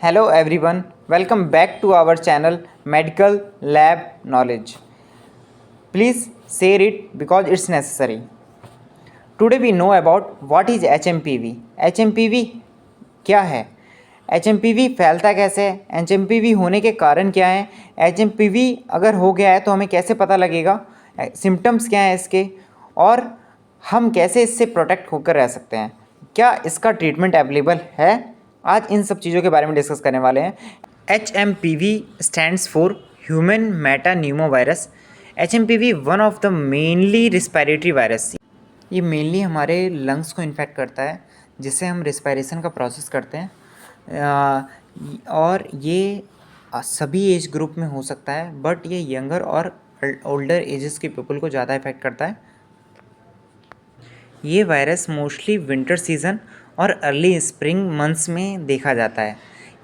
Hello everyone, welcome back to our channel Medical Lab Knowledge. Please share it because it's necessary. Today we know about what is HMPV. HMPV क्या है? HMPV फैलता कैसे है? HMPV होने के कारण क्या है? HMPV अगर हो गया है तो हमें कैसे पता लगेगा? सिम्टम्स क्या हैं इसके और हम कैसे इससे प्रोटेक्ट होकर रह सकते हैं? क्या इसका ट्रीटमेंट अवेलेबल है? आज इन सब चीज़ों के बारे में डिस्कस करने वाले हैं। HMPV stands for human metapneumovirus. HMPV one of the mainly respiratory virus. ये मेनली हमारे लंग्स को इन्फेक्ट करता है जिससे हम रिस्पायरेशन का प्रोसेस करते हैं और ये सभी एज ग्रुप में हो सकता है, बट ये यंगर और ओल्डर एजेस के पीपल को ज़्यादा इफेक्ट करता है। ये वायरस मोस्टली विंटर सीज़न और अर्ली स्प्रिंग मंथ्स में देखा जाता है।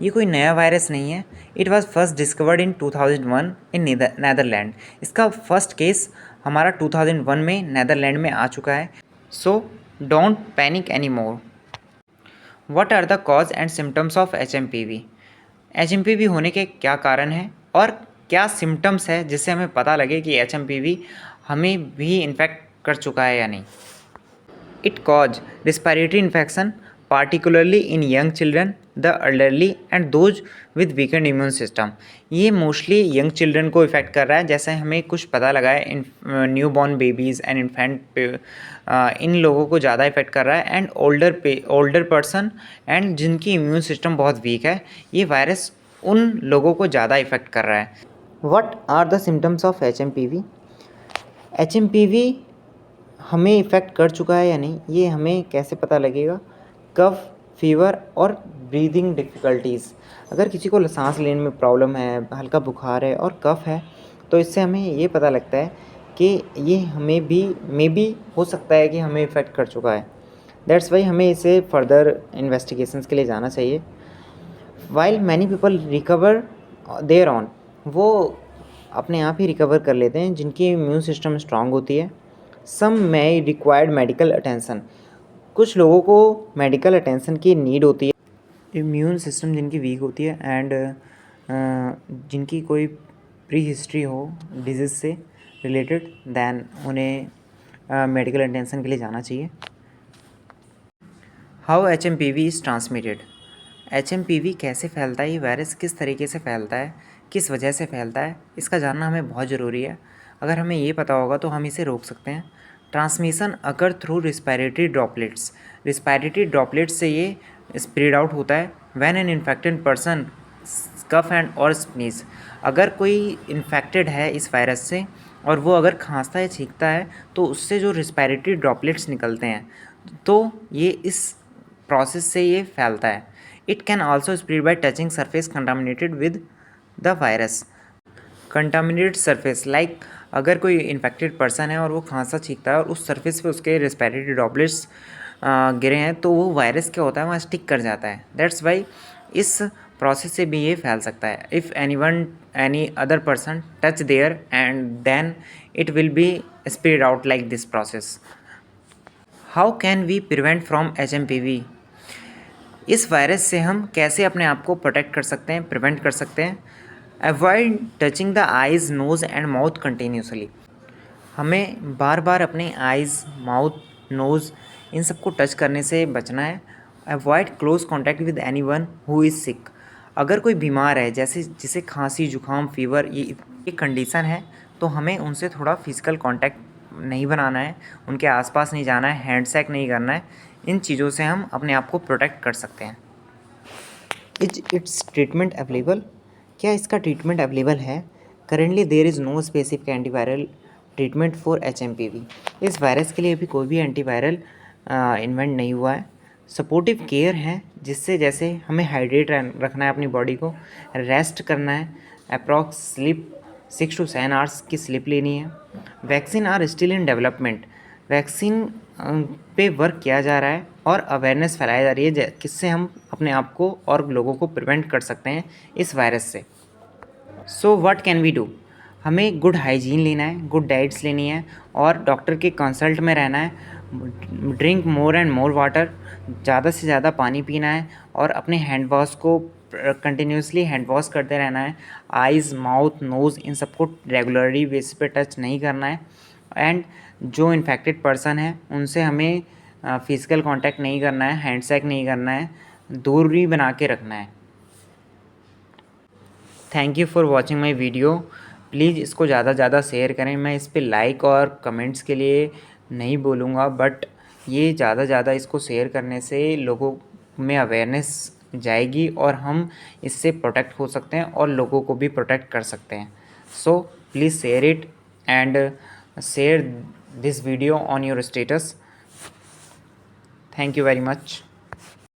ये कोई नया वायरस नहीं है। It was first discovered in 2001 in Netherland. इसका फर्स्ट केस हमारा 2001 में नेदरलैंड में आ चुका है। So don't panic any more. What are the cause and symptoms of HMPV? HMPV होने के क्या कारण हैं और क्या सिम्टम्स है जिससे हमें पता लगे कि HMPV हमें भी इन्फेक्ट कर चुका है या नहीं। It cause respiratory infection, particularly in young children, the elderly and those with weakened immune system. ये मोस्टली यंग चिल्ड्रन को इफ़ेक्ट कर रहा है। जैसे हमें कुछ पता लगा है new born babies and infant इन लोगों को ज़्यादा इफ़ेक्ट कर रहा है एंड ओल्डर पर्सन एंड जिनकी इम्यून सिस्टम बहुत वीक है, ये वायरस उन लोगों को ज़्यादा इफ़ेक्ट कर रहा है। What are the symptoms of HMPV? HMPV हमें इफ़ेक्ट कर चुका है या नहीं, ये हमें कैसे पता लगेगा? कफ, फीवर और ब्रीदिंग डिफ़िकल्टीज़। अगर किसी को सांस लेने में प्रॉब्लम है, हल्का बुखार है और कफ है, तो इससे हमें ये पता लगता है कि ये हमें भी हो सकता है कि हमें इफ़ेक्ट कर चुका है। दैट्स वाई हमें इसे फर्दर इन्वेस्टिगेशंस के लिए जाना चाहिए। While many people recover their on, वो अपने आप ही रिकवर कर लेते हैं जिनकी इम्यून सिस्टम स्ट्रांग होती है। सम may रिक्वायर्ड मेडिकल अटेंशन, कुछ लोगों को मेडिकल अटेंशन की नीड होती है। इम्यून सिस्टम जिनकी वीक होती है एंड जिनकी कोई प्री हिस्ट्री हो डिजीज़ से रिलेटेड, दैन उन्हें मेडिकल अटेंशन के लिए जाना चाहिए। How HMPV is transmitted? HMPV कैसे फैलता है? ये वायरस किस तरीके से फैलता है, किस वजह से फैलता है, इसका जानना हमें बहुत ज़रूरी है। अगर हमें ये पता होगा तो हम इसे रोक सकते हैं। Transmission occur through respiratory droplets. Respiratory droplets से ये स्प्रेड आउट होता है when an infected person cough and और स्नीज। अगर कोई इन्फेक्टेड है इस वायरस से और वो अगर खांसता है, छींकता है, तो उससे जो रिस्पायरेटरी ड्रॉपलेट्स निकलते हैं, तो ये इस प्रोसेस से ये फैलता है। It can also spread by touching surface contaminated with the virus. Contaminated surface like अगर कोई इन्फेक्टेड पर्सन है और वो खांसा छींकता है और उस सरफेस पे उसके रेस्पिरेटरी ड्रॉपलेट्स गिरे हैं, तो वो वायरस क्या होता है, वहाँ स्टिक कर जाता है। दैट्स वाई इस प्रोसेस से भी ये फैल सकता है। If any other person touch there and then it will be spread out like this process. How can we prevent from HMPV? इस वायरस से हम कैसे अपने आप को प्रोटेक्ट कर सकते हैं, प्रिवेंट कर सकते हैं? Avoid touching the eyes, nose and mouth continuously. हमें बार बार अपने आइज़, माउथ, नोज़ इन सबको टच करने से बचना है। Avoid close contact with anyone who is sick. अगर कोई बीमार है, जैसे जिसे खांसी, जुकाम, फीवर ये कंडीशन है, तो हमें उनसे थोड़ा फिजिकल कॉन्टैक्ट नहीं बनाना है, उनके आसपास नहीं जाना है, हैंडशेक नहीं करना है। इन चीज़ों से हम अपने आप को प्रोटेक्ट कर सकते हैं। Is its treatment available? क्या इसका ट्रीटमेंट अवेलेबल है? Currently there is no specific antiviral treatment for HMPV। इस वायरस के लिए अभी कोई भी एंटीवायरल इन्वेंट नहीं हुआ है। सपोर्टिव केयर है, जिससे जैसे हमें हाइड्रेट रखना है अपनी बॉडी को, रेस्ट करना है, अप्रॉक्स स्लीप 6 to 7 आवर्स की स्लीप लेनी है। Vaccine are still in development. Vaccine पे वर्क किया जा रहा है और अवेयरनेस फैलाई जा रही है किससे हम अपने आप को और लोगों को प्रिवेंट कर सकते हैं इस वायरस से। So what can we do? हमें गुड हाइजीन लेना है, गुड डाइट्स लेनी है और डॉक्टर के कंसल्ट में रहना है। Drink more and more water, ज़्यादा से ज़्यादा पानी पीना है और अपने हैंड वॉश को कंटिन्यूसली हैंड वॉश करते रहना है। आइज़, माउथ, नोज़ इन सबको रेगुलरली बेसिस पे टच नहीं करना है। एंड जो इन्फेक्टेड पर्सन है उनसे हमें फिजिकल कांटेक्ट नहीं करना है, हैंडशेक नहीं करना है, दूरी बना के रखना है। Thank you for watching my video. Please इसको ज़्यादा से ज़्यादा शेयर करें। मैं इस पर लाइक और कमेंट्स के लिए नहीं बोलूँगा, बट ये ज़्यादा से ज़्यादा इसको शेयर करने से लोगों में अवेयरनेस जाएगी और हम इससे प्रोटेक्ट हो सकते हैं और लोगों को भी प्रोटेक्ट कर सकते हैं। So please share it and share this video on your status. Thank you very much.